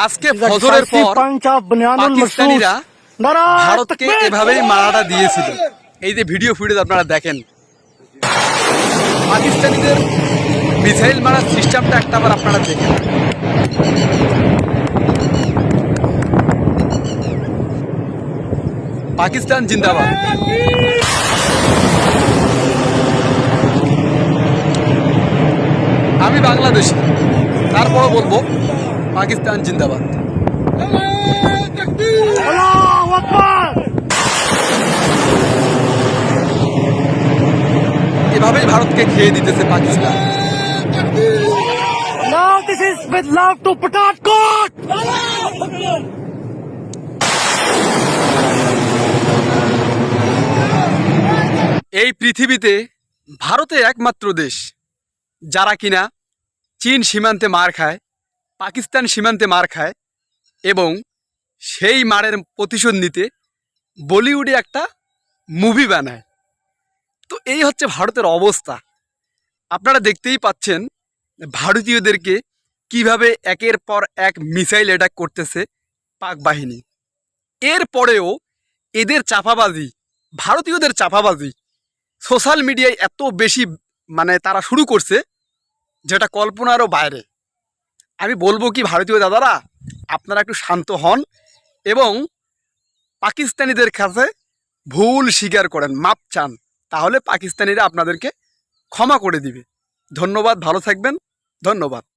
আজকে ফজরের পর পাকিস্তানিরা ভারতকে এভাবেই মারাটা দিয়েছিল। এই যে ভিডিও ফুটেজ আপনারা দেখেন, পাকিস্তানিদের মিসাইল মারার সিস্টেমটা একটাবার আপনারা দেখেন। পাকিস্তান জিন্দাবাদ। আমি বাংলাদেশি, তারপরও বলবো পাকিস্তান জিন্দাবাদ। এভাবেই ভারতকে খেয়ে দিতেছে Pakistan. Now this is with love to Pathankot. এই পৃথিবীতে ভারতে একমাত্র দেশ যারা কিনা চীন সীমান্তে মার খায়, পাকিস্তান সীমান্তে মার খায় এবং সেই মারের প্রতিশোধ নিতে বলিউডে একটা মুভি বানায়। তো এই হচ্ছে ভারতের অবস্থা। আপনারা দেখতেই পাচ্ছেন ভারতীয়দেরকে কিভাবে একের পর এক মিসাইল অ্যাটাক করতেছে পাক বাহিনী। এরপরেও এদের চাপাবাজি, ভারতীয়দের চাপাবাজি সোশ্যাল মিডিয়ায় এত বেশি তারা শুরু করছে যেটা কল্পনারও বাইরে। আমি বলবো কি ভারতীয় দাদারা, আপনারা একটু শান্ত হন এবং পাকিস্তানিদের কাছে ভুল স্বীকার করেন, মাপ চান, তাহলে পাকিস্তানিরা আপনাদেরকে ক্ষমা করে দিবে। ধন্যবাদ, ভালো থাকবেন, ধন্যবাদ।